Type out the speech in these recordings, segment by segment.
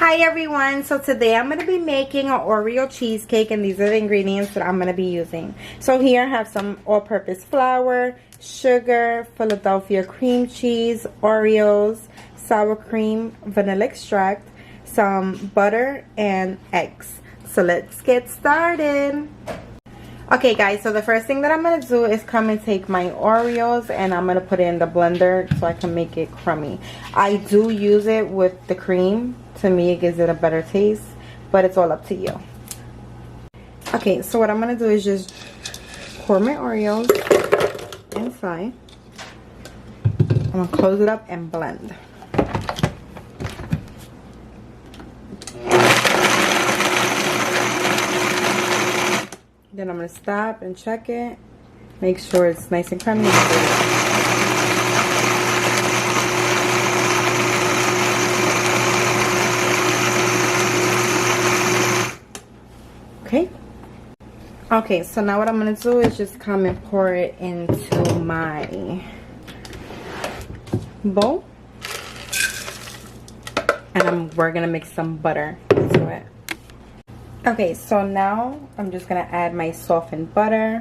Hi everyone, so today I'm going to be making an Oreo cheesecake, and these are the ingredients that I'm going to be using. So here I have some all-purpose flour, sugar, Philadelphia cream cheese, Oreos, sour cream, vanilla extract, some butter, and eggs. So let's get started. Okay guys, so the first thing that I'm going to do is come and take my Oreos and I'm going to put it in the blender so I can make it crummy. I do use it with the cream. To me it gives it a better taste, but it's all up to you. Okay, so what I'm going to do is just pour my Oreos inside. I'm going to close it up and blend. Then I'm going to stop and check it. Make sure it's nice and crummy. Okay, so now what I'm going to do is just come and pour it into my bowl. And we're going to mix some butter into it. Okay, so now I'm just going to add my softened butter.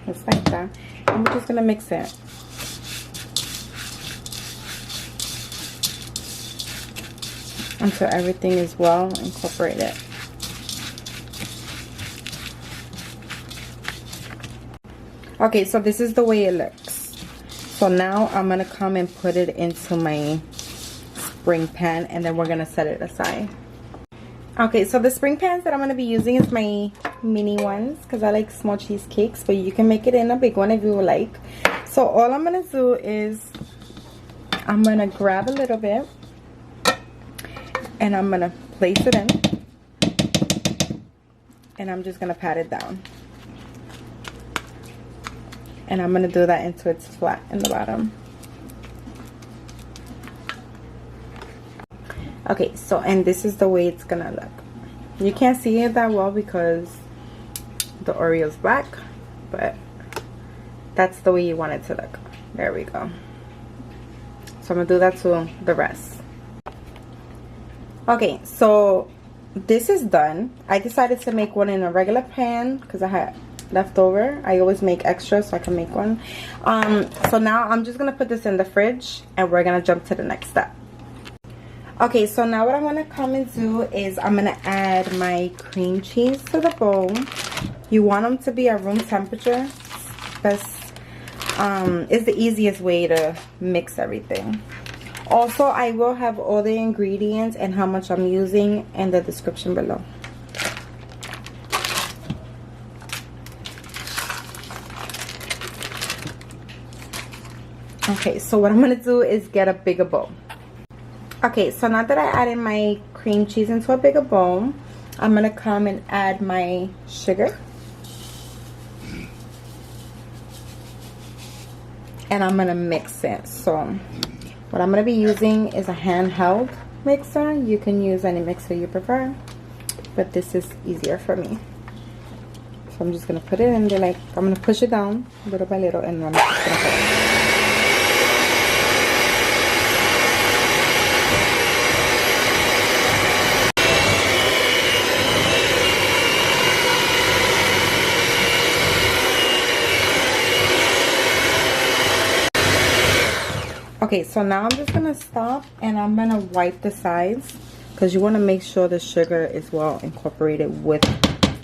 Just like that. And we're just going to mix it. Until everything is well incorporated. Okay, so this is the way it looks. So now I'm going to come and put it into my spring pan, and then we're going to set it aside. Okay, so the spring pans that I'm going to be using is my mini ones because I like small cheesecakes, but you can make it in a big one if you would like. So all I'm going to do is I'm going to grab a little bit and I'm going to place it in, and I'm just going to pat it down. And I'm going to do that until it's flat in the bottom. Okay, so and this is the way it's going to look. You can't see it that well because the Oreo's black, but that's the way you want it to look. There we go. So I'm going to do that to the rest. Okay, so this is done. I decided to make one in a regular pan because I had leftover. I always make extra so I can make one. So now I'm just going to put this in the fridge and we're going to jump to the next step. Okay, so now what I'm going to come and do is I'm going to add my cream cheese to the bowl. You want them to be at room temperature. That's is the easiest way to mix everything. Also, I will have all the ingredients and how much I'm using in the description below. Okay, so what I'm going to do is get a bigger bowl. Okay, so now that I added my cream cheese into a bigger bowl, I'm going to come and add my sugar. And I'm going to mix it. So what I'm going to be using is a handheld mixer. You can use any mixer you prefer, but this is easier for me. So I'm just going to put it in there, like I'm going to push it down little by little, and I'm just going to put it. Okay, so now I'm just going to stop and I'm going to wipe the sides because you want to make sure the sugar is well incorporated with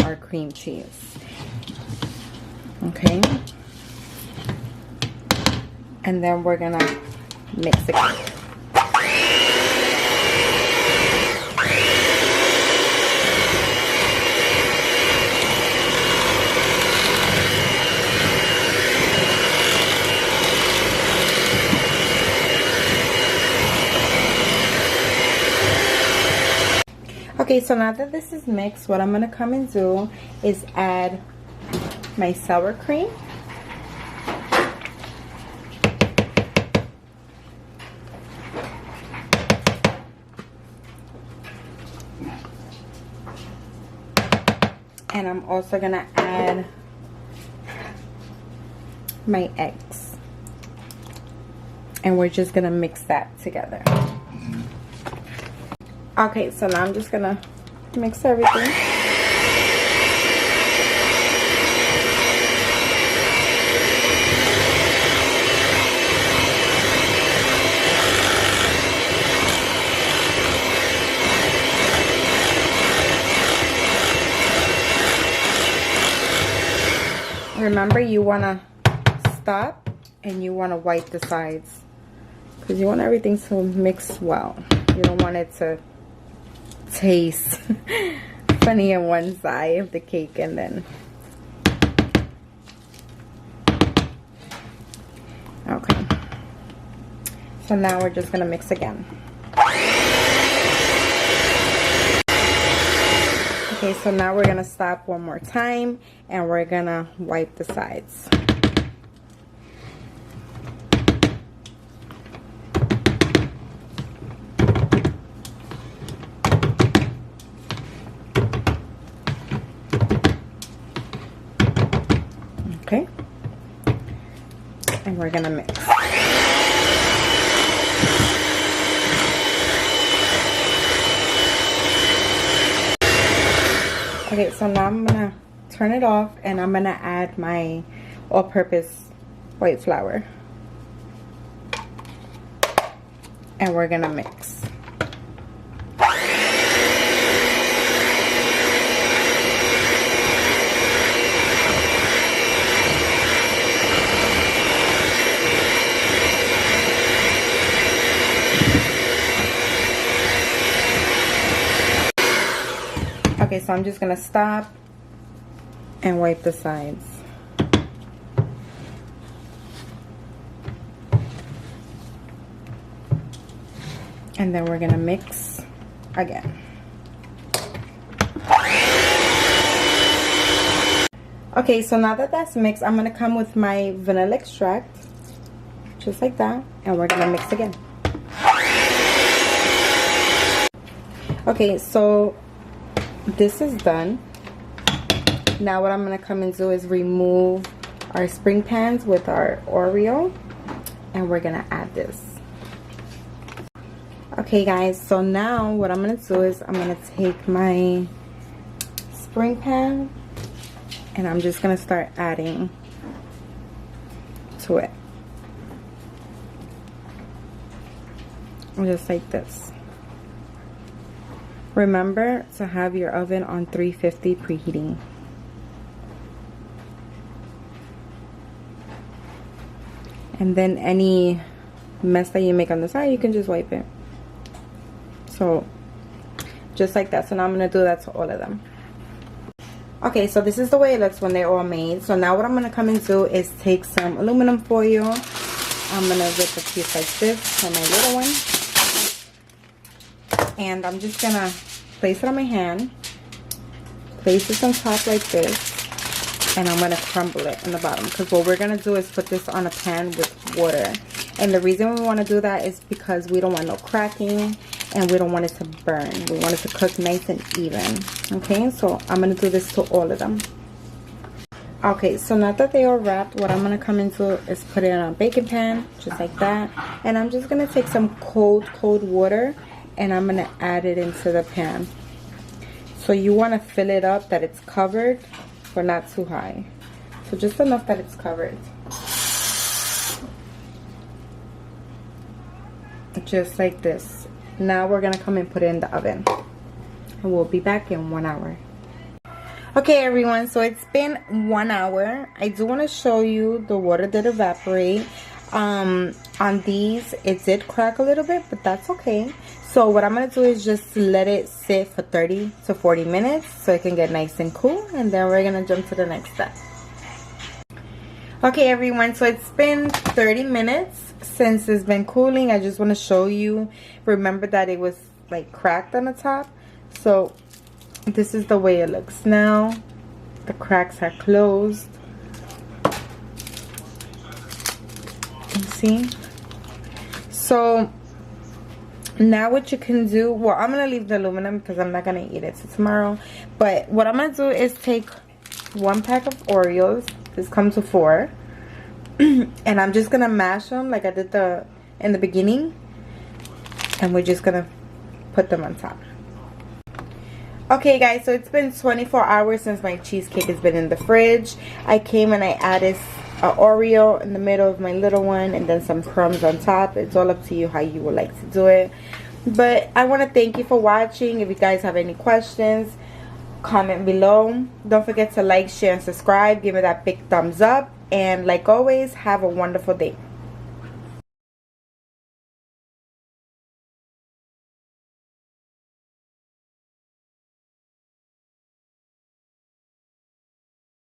our cream cheese. Okay. And then we're going to mix it. Okay, so now that this is mixed, what I'm going to come and do is add my sour cream. And I'm also going to add my eggs. And we're just gonna mix that together. Okay, so now I'm just gonna mix everything. Remember, you want to stop and you want to wipe the sides because you want everything to mix well. You don't want it to taste funny on one side of the cake and then... Okay. So now we're just going to mix again. Okay, so now we're gonna stop one more time and we're gonna wipe the sides. Okay, and we're gonna mix. Okay, so now I'm gonna turn it off and I'm gonna add my all-purpose white flour. And we're gonna mix. Okay, so I'm just gonna stop and wipe the sides. And then we're gonna mix again. Okay, so now that that's mixed, I'm gonna come with my vanilla extract, just like that, and we're gonna mix again. Okay, so this is done. Now what I'm gonna come and do is remove our spring pans with our Oreo, and we're gonna add this. Okay guys, so now what I'm gonna do is I'm gonna take my spring pan and I'm just gonna start adding to it, just like this. Remember to have your oven on 350 preheating. And then any mess that you make on the side, you can just wipe it. So just like that. So now I'm going to do that to all of them. Okay, so this is the way it looks when they're all made. So now what I'm going to come and do is take some aluminum foil. I'm going to rip a piece like this for my little one. And I'm just going to place it on my hand. Place this on top like this. And I'm going to crumble it in the bottom. Because what we're going to do is put this on a pan with water. And the reason we want to do that is because we don't want no cracking. And we don't want it to burn. We want it to cook nice and even. Okay, so I'm going to do this to all of them. Okay, so now that they are wrapped, what I'm going to come into is put it in a baking pan. Just like that. And I'm just going to take some cold water. And I'm going to add it into the pan. So you want to fill it up that it's covered, but not too high. So just enough that it's covered. Just like this. Now we're going to come and put it in the oven. And we'll be back in 1 hour. Okay everyone, so it's been 1 hour. I do want to show you the water did evaporate. On these, it did crack a little bit, but that's okay. So what I'm going to do is just let it sit for 30 to 40 minutes so it can get nice and cool. And then we're going to jump to the next step. Okay everyone, so it's been 30 minutes since it's been cooling. I just want to show you. Remember that it was like cracked on the top. So this is the way it looks now. The cracks are closed. You see? So now what you can do, well, I'm going to leave the aluminum because I'm not going to eat it till tomorrow. But what I'm going to do is take 1 pack of Oreos. This comes with 4. And I'm just gonna mash them like I did in the beginning, and we're just gonna put them on top. Okay guys, so it's been 24 hours since my cheesecake has been in the fridge. I came and I added an Oreo in the middle of my little one, and then some crumbs on top. It's all up to you how you would like to do it. But I want to thank you for watching. If you guys have any questions, comment below. Don't forget to like, share, and subscribe. Give me that big thumbs up. And like always, have a wonderful day.